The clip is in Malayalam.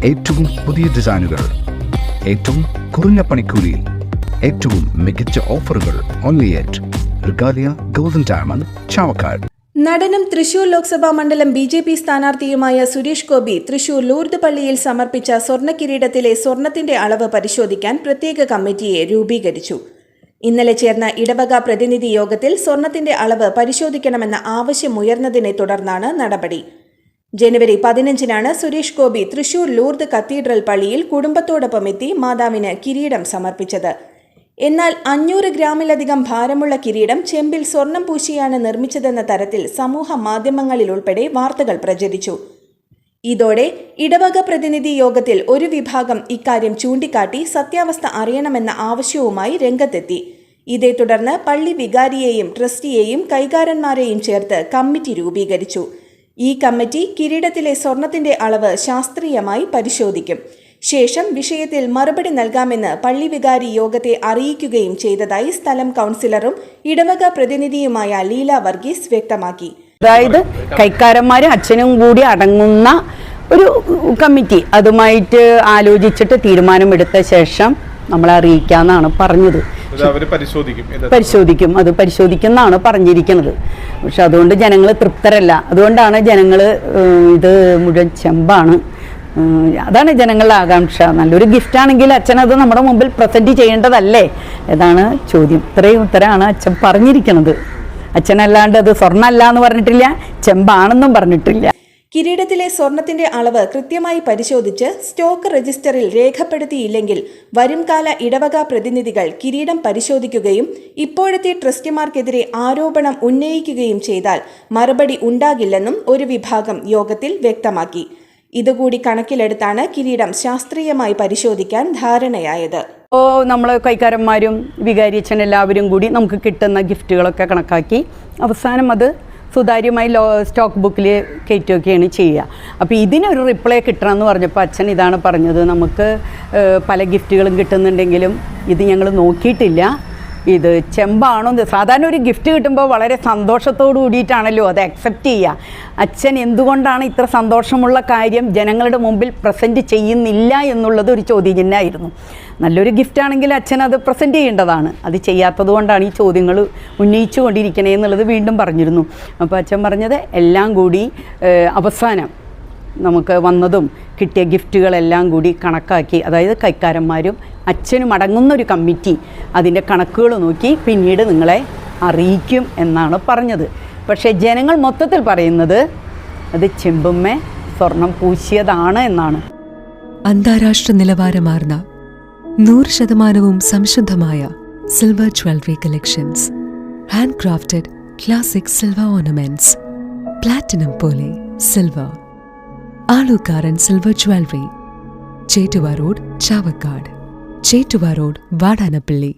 ഏറ്റവും പുതിയ ഡിസൈനുകൾ, ഏറ്റവും കുറഞ്ഞ പണിക്കൂലിയിൽ, ഏറ്റവും മികച്ച ഓഫറുകൾ. Only at Regalia golden diamond, Chavakkad. നടനും തൃശൂർ ലോക്സഭാ മണ്ഡലം BJP സ്ഥാനാർത്ഥിയുമായ സുരേഷ് ഗോപി തൃശൂർ ലൂർദ് പള്ളിയിൽ സമർപ്പിച്ച സ്വർണ്ണ കിരീടത്തിലെ സ്വർണത്തിന്റെ അളവ് പരിശോധിക്കാൻ പ്രത്യേക കമ്മിറ്റിയെ രൂപീകരിച്ചു. ഇന്നലെ ചേർന്ന ഇടവക പ്രതിനിധി യോഗത്തിൽ സ്വർണത്തിന്റെ അളവ് പരിശോധിക്കണമെന്ന ആവശ്യമുയർന്നതിനെ തുടർന്നാണ് നടപടി. ജനുവരി 15-നാണ് സുരേഷ് ഗോപി തൃശൂർ ലൂർദ് കത്തീഡ്രൽ പള്ളിയിൽ കുടുംബത്തോടൊപ്പം എത്തി മാതാവിന് കിരീടം സമർപ്പിച്ചത്. എന്നാൽ 500 ഗ്രാമിലധികം ഭാരമുള്ള കിരീടം ചെമ്പിൽ സ്വർണം പൂശിയാണ് നിർമ്മിച്ചതെന്ന തരത്തിൽ സമൂഹ മാധ്യമങ്ങളിലുൾപ്പെടെ വാർത്തകൾ പ്രചരിച്ചു. ഇതോടെ ഇടവക പ്രതിനിധി യോഗത്തിൽ ഒരു വിഭാഗം ഇക്കാര്യം ചൂണ്ടിക്കാട്ടി സത്യാവസ്ഥ അറിയണമെന്ന ആവശ്യവുമായി രംഗത്തെത്തി. ഇതേ തുടർന്ന് പള്ളി വികാരിയെയും ട്രസ്റ്റിയെയും കൈകാരന്മാരെയും ചേർത്ത് കമ്മിറ്റി രൂപീകരിച്ചു. ഈ കമ്മിറ്റി കിരീടത്തിലെ സ്വർണത്തിന്റെ അളവ് ശാസ്ത്രീയമായി പരിശോധിക്കും. ശേഷം വിഷയത്തിൽ മറുപടി നൽകാമെന്ന് പള്ളി വികാരി യോഗത്തെ അറിയിക്കുകയും ചെയ്തതായി സ്ഥലം കൗൺസിലറും ഇടവക പ്രതിനിധിയുമായ ലീല വർഗീസ് വ്യക്തമാക്കി. അതായത് കൈക്കാരന്മാരും അച്ഛനും കൂടി അടങ്ങുന്ന ഒരു കമ്മിറ്റി അതുമായിട്ട് ആലോചിച്ചിട്ട് തീരുമാനമെടുത്ത ശേഷം നമ്മളെ അറിയിക്കാന്നാണ് പറഞ്ഞത്. പരിശോധിക്കും, അത് പരിശോധിക്കുന്നാണ് പറഞ്ഞിരിക്കുന്നത്. പക്ഷെ അതുകൊണ്ട് ജനങ്ങൾ തൃപ്തരല്ല. അതുകൊണ്ടാണ് ജനങ്ങൾ ഇത് മുഴുവൻ ചെമ്പാണ്, അതാണ് ജനങ്ങളുടെ ആകാംക്ഷ. നല്ലൊരു ഗിഫ്റ്റ് ആണെങ്കിൽ അച്ഛനത് നമ്മുടെ മുമ്പിൽ പ്രസന്റ് ചെയ്യേണ്ടതല്ലേ എന്നാണ് ചോദ്യം. ഇത്രയും ഉത്തരമാണ് അച്ഛൻ പറഞ്ഞിരിക്കുന്നത്. അച്ഛനല്ലാണ്ട് അത് സ്വർണ്ണമല്ല എന്ന് പറഞ്ഞിട്ടില്ല, ചെമ്പാണെന്നും പറഞ്ഞിട്ടില്ല. കിരീടത്തിലെ സ്വർണത്തിന്റെ അളവ് കൃത്യമായി പരിശോധിച്ച് സ്റ്റോക്ക് രജിസ്റ്ററിൽ രേഖപ്പെടുത്തിയില്ലെങ്കിൽ വരുംകാല ഇടവക പ്രതിനിധികൾ കിരീടം പരിശോധിക്കുകയും ഇപ്പോഴത്തെ ട്രസ്റ്റിമാർക്കെതിരെ ആരോപണം ഉന്നയിക്കുകയും ചെയ്താൽ മറുപടി ഉണ്ടാകില്ലെന്നും ഒരു വിഭാഗം യോഗത്തിൽ വ്യക്തമാക്കി. ഇതുകൂടി കണക്കിലെടുത്താണ് കിരീടം ശാസ്ത്രീയമായി പരിശോധിക്കാൻ ധാരണയായത്. നമ്മൾ കൈക്കാരന്മാരും വികാരിയച്ഛൻ എല്ലാവരും കൂടി നമുക്ക് കിട്ടുന്ന ഗിഫ്റ്റുകളൊക്കെ കണക്കാക്കി അവസാനം അത് സുതാര്യമായി സ്റ്റോക്ക് ബുക്കിൽ കയറ്റുകയൊക്കെയാണ് ചെയ്യുക. അപ്പോൾ ഇതിനൊരു റിപ്ലൈ കിട്ടണമെന്ന് പറഞ്ഞപ്പോൾ അച്ഛൻ ഇതാണ് പറഞ്ഞത്, നമുക്ക് പല ഗിഫ്റ്റുകളും കിട്ടുന്നുണ്ടെങ്കിലും ഇത് ഞങ്ങൾ നോക്കിയിട്ടില്ല, ഇത് ചെമ്പാണോ. സാധാരണ ഒരു ഗിഫ്റ്റ് കിട്ടുമ്പോൾ വളരെ സന്തോഷത്തോടു കൂടിയിട്ടാണല്ലോ അത് അക്സെപ്റ്റ് ചെയ്യുക. അച്ഛൻ എന്തുകൊണ്ടാണ് ഇത്ര സന്തോഷമുള്ള കാര്യം ജനങ്ങളുടെ മുമ്പിൽ പ്രസൻറ്റ് ചെയ്യുന്നില്ല എന്നുള്ളത് ഒരു ചോദ്യചിഹ്നമായിരുന്നു. നല്ലൊരു ഗിഫ്റ്റാണെങ്കിൽ അച്ഛൻ അത് പ്രസൻറ്റ് ചെയ്യേണ്ടതാണ്. അത് ചെയ്യാത്തത് കൊണ്ടാണ് ഈ ചോദ്യങ്ങൾ ഉന്നയിച്ചു കൊണ്ടിരിക്കണേ എന്നുള്ളത് വീണ്ടും പറഞ്ഞിരുന്നു. അപ്പോൾ അച്ഛൻ പറഞ്ഞത് എല്ലാം കൂടി അവസാനം നമുക്ക് വന്നതും കിട്ടിയ ഗിഫ്റ്റുകളെല്ലാം കൂടി കണക്കാക്കി, അതായത് കൈക്കാരന്മാരും അച്ഛനും അടങ്ങുന്നൊരു കമ്മിറ്റി അതിൻ്റെ കണക്കുകൾ നോക്കി പിന്നീട് നിങ്ങളെ അറിയിക്കും എന്നാണ് പറഞ്ഞത്. പക്ഷേ ജനങ്ങൾ മൊത്തത്തിൽ പറയുന്നത് അത് ചെമ്പുമ്മേ സ്വർണം പൂശിയതാണ് എന്നാണ്. അന്താരാഷ്ട്ര നിലവാരമാർന്ന 100% സംശുദ്ധമായ silver jewellery collections, hand crafted classic silver ornaments, platinum പോലെ silver, Alukkaran silver jewellery, Chettuva road, Chavakkad, Chettuva road, Vadanappally.